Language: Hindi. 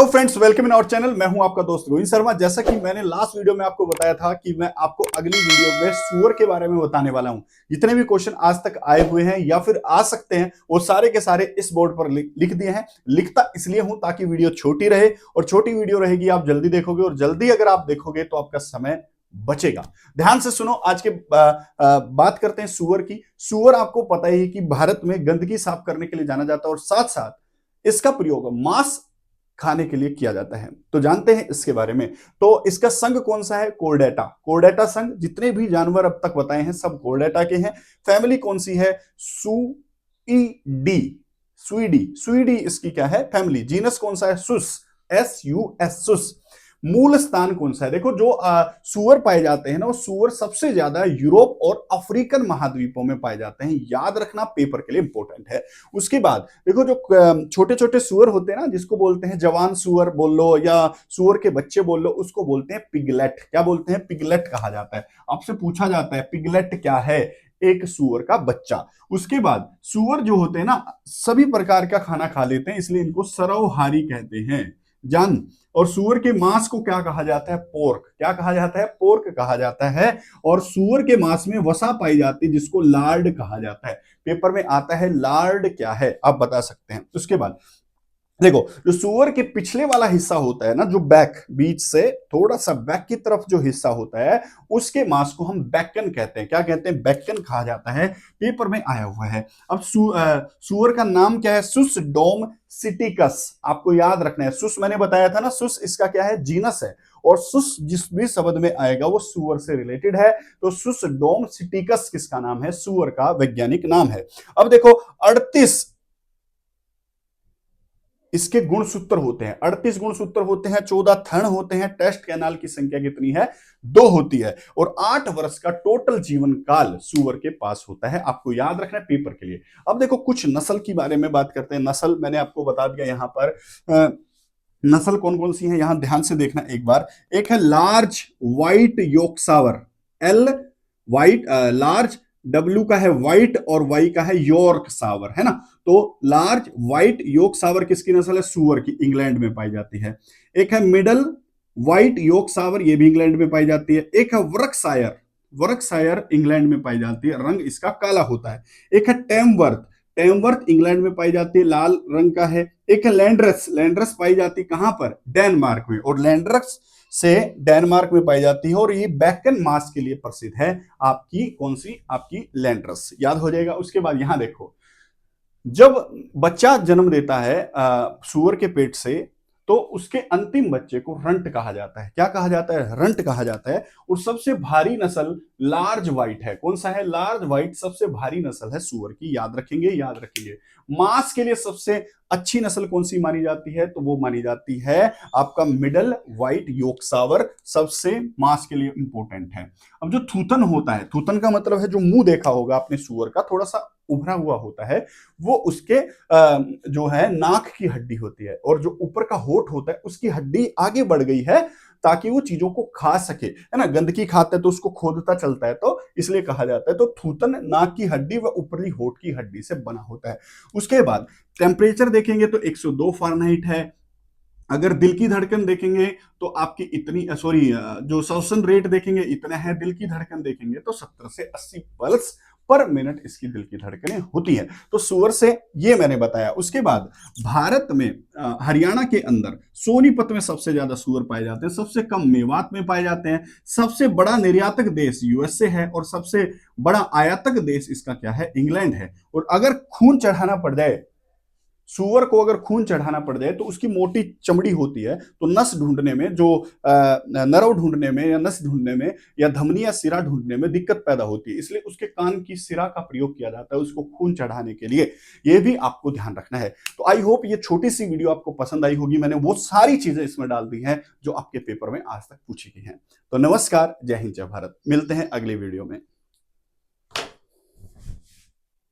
तो friends, welcome in our channel. मैं हूं आपका दोस्त गोविंद शर्मा। जैसा कि मैंने लास्ट वीडियो में आपको बताया था कि मैं आपको अगली वीडियो में सूअर के बारे में बताने वाला हूं। जितने भी क्वेश्चन आज तक आए हुए हैं या फिर आ सकते हैं वो सारे के सारे इस बोर्ड पर लिख दिए हैं। लिखता इसलिए हूं ताकि वीडियो छोटी रहे, और छोटी वीडियो रहेगी आप जल्दी देखोगे, और जल्दी अगर आप देखोगे तो आपका समय बचेगा। ध्यान से सुनो। आज के बात करते हैं सूअर की। सूअर आपको पता ही है कि भारत में गंदगी साफ करने के लिए जाना जाता है, और साथ साथ इसका प्रयोग मांस खाने के लिए किया जाता है। तो जानते हैं इसके बारे में। तो इसका संघ कौन सा है? कोर्डेटा। कोर्डेटा संघ। जितने भी जानवर अब तक बताए हैं सब कोर्डेटा के हैं। फैमिली कौन सी है? सुईडी। सुईडी। सुईडी इसकी क्या है? फैमिली। जीनस कौन सा है? सुस। SUS। सुस। मूल स्थान कौन सा है? देखो, जो सूअर पाए जाते हैं ना, वो सूअर सबसे ज्यादा यूरोप और अफ्रीकन महाद्वीपों में पाए जाते हैं। याद रखना, पेपर के लिए इंपॉर्टेंट है। उसके बाद देखो, जो छोटे छोटे सूअर होते हैं ना, जिसको बोलते हैं जवान सूअर बोल लो या सूअर के बच्चे बोल लो, उसको बोलते हैं पिगलेट। क्या बोलते हैं? पिगलेट कहा जाता है। आपसे पूछा जाता है पिगलेट क्या है? एक सूअर का बच्चा। उसके बाद सूअर जो होते हैं ना, सभी प्रकार का खाना खा लेते हैं, इसलिए इनको सर्वहारी कहते हैं। जान। और सूअर के मांस को क्या कहा जाता है? पोर्क। क्या कहा जाता है? पोर्क कहा जाता है। और सूअर के मांस में वसा पाई जाती है, जिसको लार्ड कहा जाता है। पेपर में आता है लार्ड क्या है, आप बता सकते हैं। उसके बाद देखो, जो सूअर के पिछले वाला हिस्सा होता है ना, जो बैक, बीच से थोड़ा सा बैक की तरफ जो हिस्सा होता है, उसके मांस को हम बैकन कहते हैं। क्या कहते हैं? बैकन कहा जाता है। पेपर में आया हुआ है। अब सूअर का नाम क्या है? सुस डोमसिटिकस। आपको याद रखना है। सुस मैंने बताया था ना, सुस इसका क्या है? जीनस है। और सुस जिस भी शब्द में आएगा वो सूअर से रिलेटेड है। तो सुस डोमसिटिकस किसका नाम है? सूअर का वैज्ञानिक नाम है। अब देखो, 38 इसके गुणसूत्र होते हैं। 38 गुणसूत्र होते हैं, 14 थन होते हैं। टेस्ट कैनाल की संख्या कितनी है? 2 होती है। और 8 वर्ष का टोटल जीवन काल सूअर के पास होता है। आपको याद रखना है पेपर के लिए। अब देखो, कुछ नस्ल की बारे में बात करते हैं। नस्ल मैंने आपको बता दिया यहां पर। नस्ल कौन कौन सी है यहां ध्यान से देखना एक बार। एक है large white Yorkshire. L white, large, W का है व्हाइट, और वाई का है यॉर्कशायर, है ना। तो लार्ज व्हाइट योर्कशायर किसकी नस्ल है? सूअर की। इंग्लैंड में पाई जाती है। एक है मिडल व्हाइट योर्कशायर, ये भी इंग्लैंड में पाई जाती है। एक है वर्कशायर। वर्कशायर इंग्लैंड में पाई जाती है, रंग इसका काला होता है। एक है टेमवर्थ। टेमवर्थ इंग्लैंड में पाई जाती है, लाल रंग का है। एक है लैंड्रस। लैंड्रस पाई जाती है कहां पर? डेनमार्क में। और लैंड्रस से डेनमार्क में पाई जाती है, और ये बैकन मांस के लिए प्रसिद्ध है। आपकी कौन सी? आपकी लैंड्रस। याद हो जाएगा। उसके बाद यहां देखो, जब बच्चा जन्म देता है सूअर के पेट से, तो उसके अंतिम बच्चे को रंट कहा जाता है। क्या कहा जाता है? रंट कहा जाता है। और सबसे भारी नस्ल लार्ज व्हाइट है। कौन सा है? लार्ज व्हाइट सबसे भारी नस्ल है सूअर की। याद रखेंगे, याद रखेंगे। मांस के लिए सबसे अच्छी नस्ल कौन सी मानी जाती है? तो वो मानी जाती है आपका मिडल व्हाइट योर्कशायर। सबसे मांस के लिए इंपॉर्टेंट है। अब जो थूथन होता है, थूथन का मतलब है, जो मुंह देखा होगा आपने सूअर का, थोड़ा सा उभरा हुआ होता है, वो उसके जो है नाक की हड्डी होती है। और जो ऊपर का होठ होता है, उसकी हड्डी आगे बढ़ गई है ताकि वो चीजों को खा सके, है ना। गंदगी खाता है तो उसको खोदता चलता है, तो इसलिए कहा जाता है। तो थूथन नाक की हड्डी व ऊपरी होठ की हड्डी से बना होता है। उसके बाद टेम्परेचर देखेंगे तो 102 फारेनहाइट है। अगर दिल की धड़कन देखेंगे तो आपकी इतनी, सॉरी, जो श्वसन रेट देखेंगे इतना है। दिल की धड़कन देखेंगे तो 70 से 80 पल्स पर मिनट इसकी दिल की धड़कनें होती है। तो सूअर से ये मैंने बताया। उसके बाद भारत में हरियाणा के अंदर सोनीपत में सबसे ज्यादा सूअर पाए जाते हैं, सबसे कम मेवात में पाए जाते हैं। सबसे बड़ा निर्यातक देश USA है, और सबसे बड़ा आयातक देश इसका क्या है? इंग्लैंड है। और अगर खून चढ़ाना पड़ जाए सूअर को, अगर खून चढ़ाना पड़ जाए, तो उसकी मोटी चमड़ी होती है, तो नस ढूंढने में, जो नरव ढूंढने में या नस ढूंढने में या धमनी या सिरा ढूंढने में दिक्कत पैदा होती है, इसलिए उसके कान की सिरा का प्रयोग किया जाता है उसको खून चढ़ाने के लिए। ये भी आपको ध्यान रखना है। तो आई होप ये छोटी सी वीडियो आपको पसंद आई होगी। मैंने वो सारी चीजें इसमें डाल दी हैं जो आपके पेपर में आज तक पूछी गई हैं। तो नमस्कार, जय हिंद, जय भारत। मिलते हैं अगली वीडियो में।